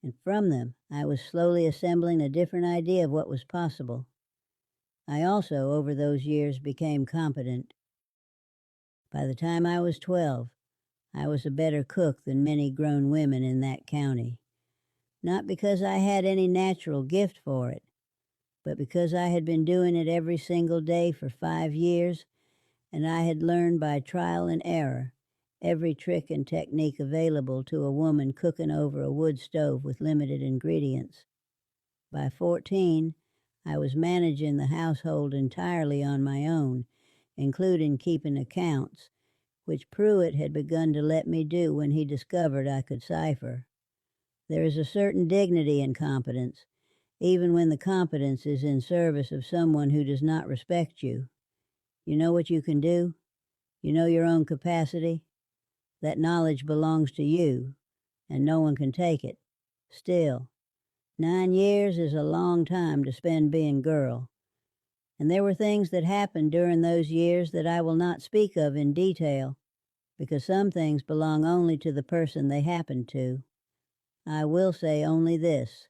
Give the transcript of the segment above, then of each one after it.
and from them I was slowly assembling a different idea of what was possible. I also, over those years, became competent. By the time I was 12, I was a better cook than many grown women in that county. Not because I had any natural gift for it, but because I had been doing it every single day for 5 years, and I had learned by trial and error every trick and technique available to a woman cooking over a wood stove with limited ingredients. By 14, I was managing the household entirely on my own, including keeping accounts, which Pruitt had begun to let me do when he discovered I could cipher. There is a certain dignity in competence, even when the competence is in service of someone who does not respect you. You know what you can do? You know your own capacity? That knowledge belongs to you, and no one can take it. Still, 9 years is a long time to spend being girl. And there were things that happened during those years that I will not speak of in detail, because some things belong only to the person they happened to. I will say only this.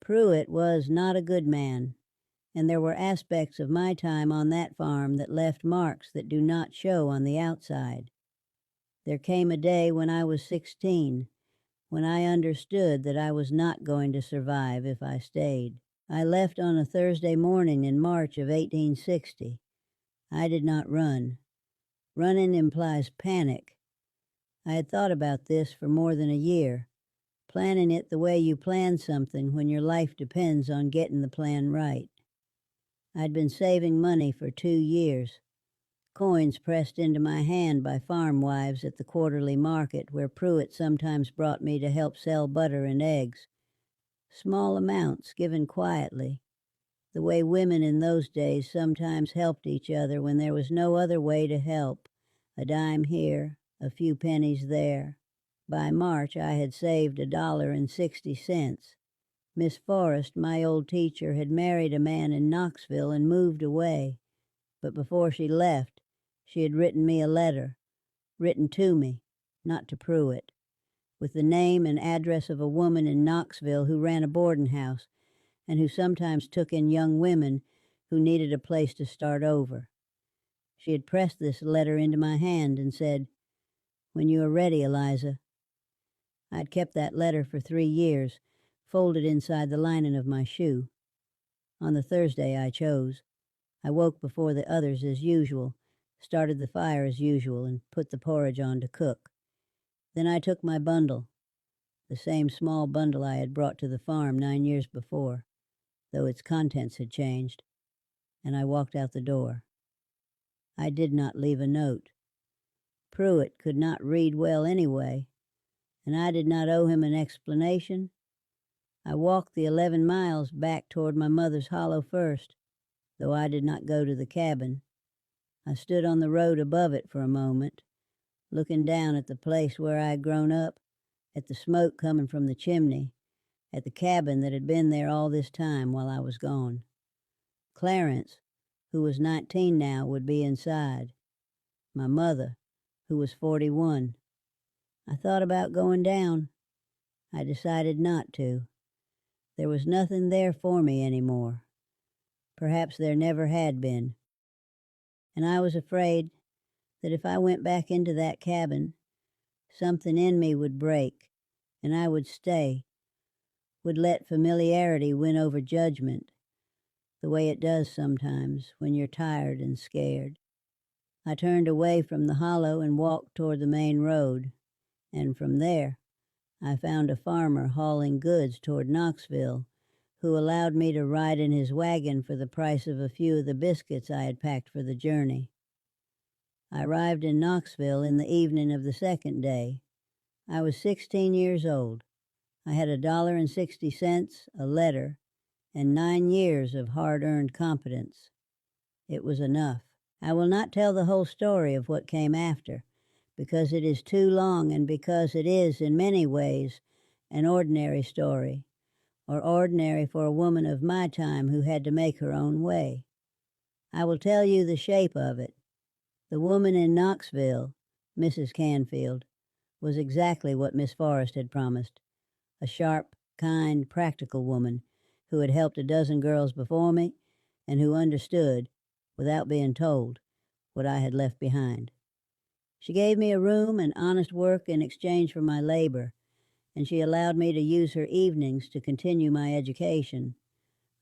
Pruitt was not a good man, and there were aspects of my time on that farm that left marks that do not show on the outside. There came a day when I was 16, when I understood that I was not going to survive if I stayed. I left on a Thursday morning in March of 1860. I did not run. Running implies panic. I had thought about this for more than a year, planning it the way you plan something when your life depends on getting the plan right. I'd been saving money for 2 years, coins pressed into my hand by farm wives at the quarterly market where Pruitt sometimes brought me to help sell butter and eggs. Small amounts given quietly, the way women in those days sometimes helped each other when there was no other way to help, a dime here, a few pennies there. By March I had saved $1.60. Miss Forrest, my old teacher, had married a man in Knoxville and moved away, but before she left, she had written me a letter, written to me, not to Pruitt, with the name and address of a woman in Knoxville who ran a boarding house and who sometimes took in young women who needed a place to start over. She had pressed this letter into my hand and said, "When you are ready, Eliza." I'd kept that letter for 3 years, folded inside the lining of my shoe. On the Thursday I chose, I woke before the others as usual, started the fire as usual, and put the porridge on to cook. Then I took my bundle, the same small bundle I had brought to the farm 9 years before, though its contents had changed, and I walked out the door. I did not leave a note. Pruitt could not read well anyway, and I did not owe him an explanation. I walked the 11 miles back toward my mother's hollow first, though I did not go to the cabin. I stood on the road above it for a moment, looking down at the place where I had grown up, at the smoke coming from the chimney, at the cabin that had been there all this time while I was gone. Clarence, who was 19 now, would be inside. My mother, who was 41. I thought about going down. I decided not to. There was nothing there for me anymore. Perhaps there never had been. And I was afraid that if I went back into that cabin, something in me would break, and I would stay, would let familiarity win over judgment, the way it does sometimes when you're tired and scared. I turned away from the hollow and walked toward the main road, and from there I found a farmer hauling goods toward Knoxville, who allowed me to ride in his wagon for the price of a few of the biscuits I had packed for the journey. I arrived in Knoxville in the evening of the second day. I was 16 years old. I had $1.60, a letter, and 9 years of hard-earned competence. It was enough. I will not tell the whole story of what came after, because it is too long and because it is, in many ways, an ordinary story, or ordinary for a woman of my time who had to make her own way. I will tell you the shape of it. The woman in Knoxville, Mrs. Canfield, was exactly what Miss Forrest had promised, a sharp, kind, practical woman who had helped a dozen girls before me and who understood, without being told, what I had left behind. She gave me a room and honest work in exchange for my labor, and she allowed me to use her evenings to continue my education,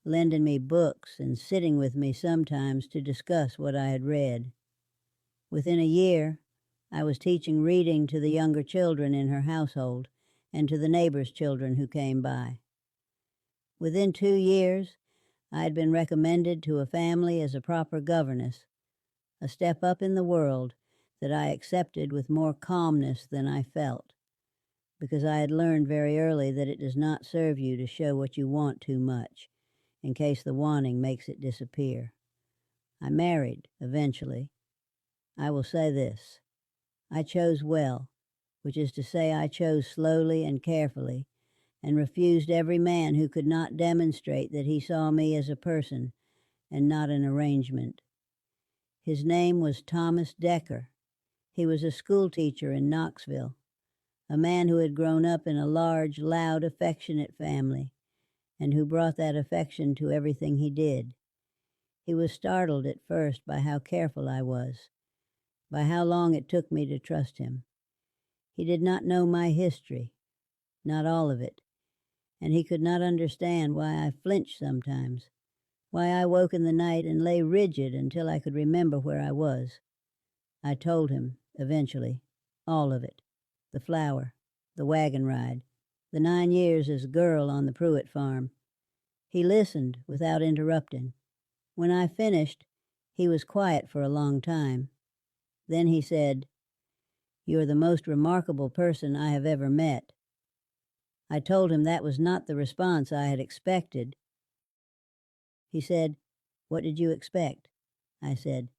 lending me books and sitting with me sometimes to discuss what I had read. Within a year, I was teaching reading to the younger children in her household and to the neighbors' children who came by. Within 2 years, I had been recommended to a family as a proper governess, a step up in the world that I accepted with more calmness than I felt, because I had learned very early that it does not serve you to show what you want too much, in case the wanting makes it disappear. I married, eventually. I will say this: I chose well, which is to say I chose slowly and carefully, and refused every man who could not demonstrate that he saw me as a person and not an arrangement. His name was Thomas Decker. He was a school teacher in Knoxville, a man who had grown up in a large, loud, affectionate family, and who brought that affection to everything he did. He was startled at first by how careful I was, by how long it took me to trust him. He did not know my history, not all of it, and he could not understand why I flinched sometimes, why I woke in the night and lay rigid until I could remember where I was. I told him, eventually, all of it: the flower, the wagon ride, the 9 years as girl on the Pruitt farm. He listened without interrupting. When I finished, he was quiet for a long time. Then he said, "You are the most remarkable person I have ever met." I told him that was not the response I had expected. He said, "What did you expect?" I said,